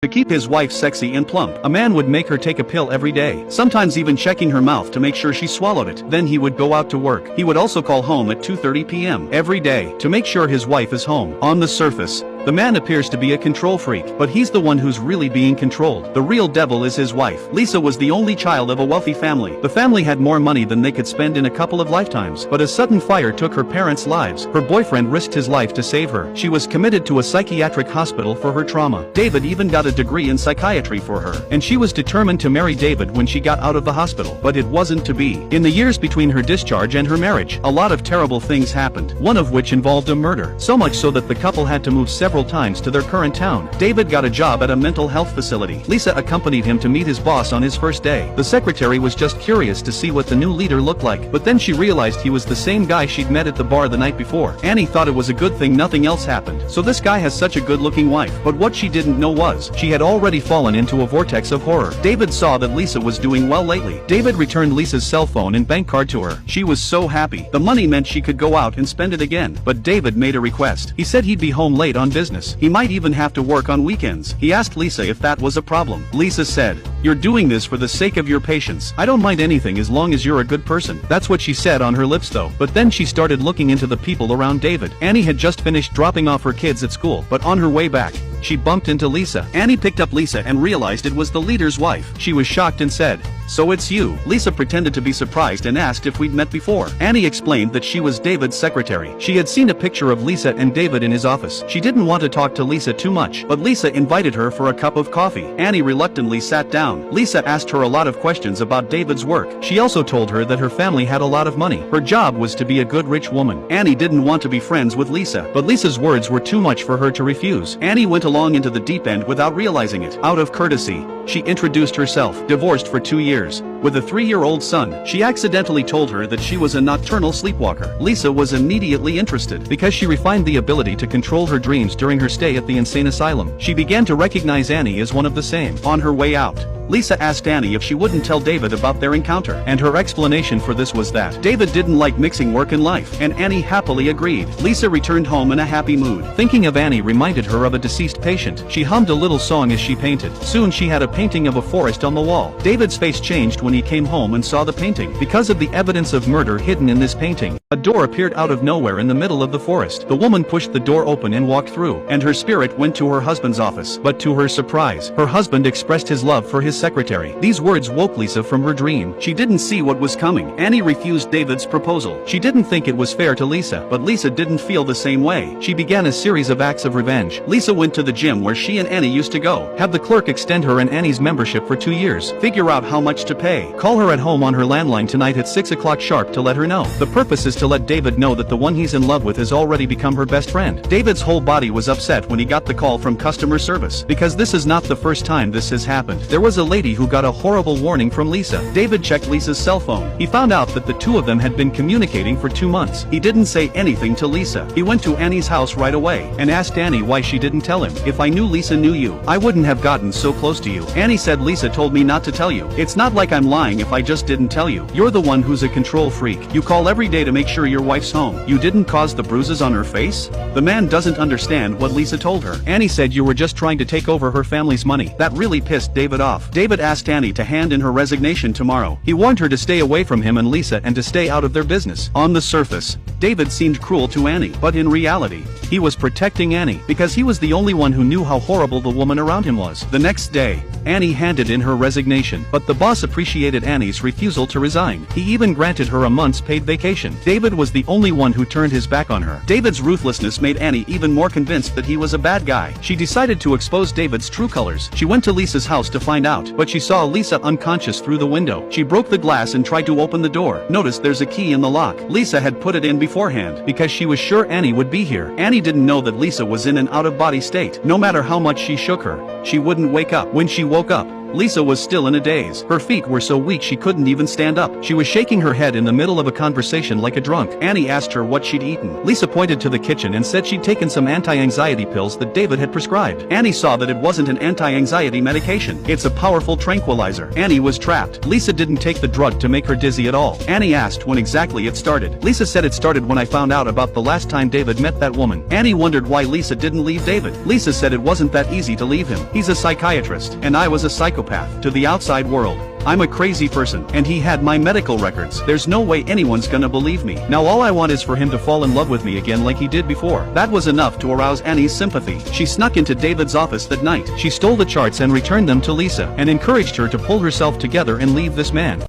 To keep his wife sexy and plump, a man would make her take a pill every day, sometimes even checking her mouth to make sure she swallowed it. Then he would go out to work. He would also call home at 2:30 p.m. every day to make sure his wife is home. On the surface, the man appears to be a control freak, but he's the one who's really being controlled. The real devil is his wife. Lisa was the only child of a wealthy family. The family had more money than they could spend in a couple of lifetimes, but a sudden fire took her parents' lives. Her boyfriend risked his life to save her. She was committed to a psychiatric hospital for her trauma. David even got a degree in psychiatry for her, and she was determined to marry David when she got out of the hospital. But it wasn't to be. In the years between her discharge and her marriage, a lot of terrible things happened, one of which involved a murder. So much so that the couple had to move several times to their current town. David got a job at a mental health facility. Lisa accompanied him to meet his boss on his first day. The secretary was just curious to see what the new leader looked like, but then she realized he was the same guy she'd met at the bar the night before. Annie thought it was a good thing nothing else happened. So this guy has such a good-looking wife. But what she didn't know was, she had already fallen into a vortex of horror. David saw that Lisa was doing well lately. David returned Lisa's cell phone and bank card to her. She was so happy. The money meant she could go out and spend it again. But David made a request. He said he'd be home late on business. He might even have to work on weekends. He asked Lisa if that was a problem. Lisa said, "You're doing this for the sake of your patients. I don't mind anything as long as you're a good person." That's what she said on her lips though. But then she started looking into the people around David. Annie had just finished dropping off her kids at school, but on her way back, she bumped into Lisa. Annie picked up Lisa and realized it was the leader's wife. She was shocked and said, "So it's you." Lisa pretended to be surprised and asked if we'd met before. Annie explained that she was David's secretary. She had seen a picture of Lisa and David in his office. She didn't want to talk to Lisa too much, but Lisa invited her for a cup of coffee. Annie reluctantly sat down. Lisa asked her a lot of questions about David's work. She also told her that her family had a lot of money. Her job was to be a good rich woman. Annie didn't want to be friends with Lisa, but Lisa's words were too much for her to refuse. Annie went along into the deep end without realizing it. Out of courtesy, she introduced herself. Divorced for 2 years, with a 3-year-old son, she accidentally told her that she was a nocturnal sleepwalker. Lisa was immediately interested, because she refined the ability to control her dreams during her stay at the insane asylum. She began to recognize Annie as one of the same. On her way out, Lisa asked Annie if she wouldn't tell David about their encounter, and her explanation for this was that David didn't like mixing work and life, and Annie happily agreed. Lisa returned home in a happy mood. Thinking of Annie reminded her of a deceased patient. She hummed a little song as she painted. Soon she had a painting of a forest on the wall. David's face changed when he came home and saw the painting. Because of the evidence of murder hidden in this painting, a door appeared out of nowhere in the middle of the forest. The woman pushed the door open and walked through, and her spirit went to her husband's office. But to her surprise, her husband expressed his love for his secretary. These words woke Lisa from her dream. She didn't see what was coming. Annie refused David's proposal. She didn't think it was fair to Lisa, but Lisa didn't feel the same way. She began a series of acts of revenge. Lisa went to the gym where she and Annie used to go. Have the clerk extend her and Annie's membership for 2 years. Figure out how much to pay. Call her at home on her landline tonight at 6 o'clock sharp to let her know. The purpose is to let David know that the one he's in love with has already become her best friend. David's whole body was upset when he got the call from customer service, because this is not the first time this has happened. There was a lady who got a horrible warning from Lisa. David checked Lisa's cell phone. He found out that the two of them had been communicating for 2 months. He didn't say anything to Lisa. He went to Annie's house right away and asked Annie why she didn't tell him. "If I knew Lisa knew you, I wouldn't have gotten so close to you." Annie said, "Lisa told me not to tell you. It's not like I'm lying if I just didn't tell you. You're the one who's a control freak. You call every day to make sure your wife's home. You didn't cause the bruises on her face?" The man doesn't understand what Lisa told her. Annie said you were just trying to take over her family's money. That really pissed David off. David asked Annie to hand in her resignation tomorrow. He warned her to stay away from him and Lisa and to stay out of their business. On the surface, David seemed cruel to Annie, but in reality, he was protecting Annie, because he was the only one who knew how horrible the woman around him was. The next day, Annie handed in her resignation, but the boss appreciated Annie's refusal to resign. He even granted her a month's paid vacation. David was the only one who turned his back on her. David's ruthlessness made Annie even more convinced that he was a bad guy. She decided to expose David's true colors. She went to Lisa's house to find out, but she saw Lisa unconscious through the window. She broke the glass and tried to open the door. Notice there's a key in the lock. Lisa had put it in beforehand, because she was sure Annie would be here. Annie didn't know that Lisa was in an out-of-body state. No matter how much she shook her, she wouldn't wake up. When she woke up, Lisa was still in a daze. Her feet were so weak she couldn't even stand up. She was shaking her head in the middle of a conversation like a drunk. Annie asked her what she'd eaten. Lisa pointed to the kitchen and said she'd taken some anti-anxiety pills that David had prescribed. Annie saw that it wasn't an anti-anxiety medication. It's a powerful tranquilizer. Annie was trapped. Lisa didn't take the drug to make her dizzy at all. Annie asked when exactly it started. Lisa said it started when I found out about the last time David met that woman. Annie wondered why Lisa didn't leave David. Lisa said it wasn't that easy to leave him. He's a psychiatrist, and I was a psychopath. To the outside world, I'm a crazy person, and he had my medical records. There's no way anyone's gonna believe me. Now all I want is for him to fall in love with me again like he did before. That was enough to arouse Annie's sympathy. She snuck into David's office that night. She stole the charts and returned them to Lisa, and encouraged her to pull herself together and leave this man.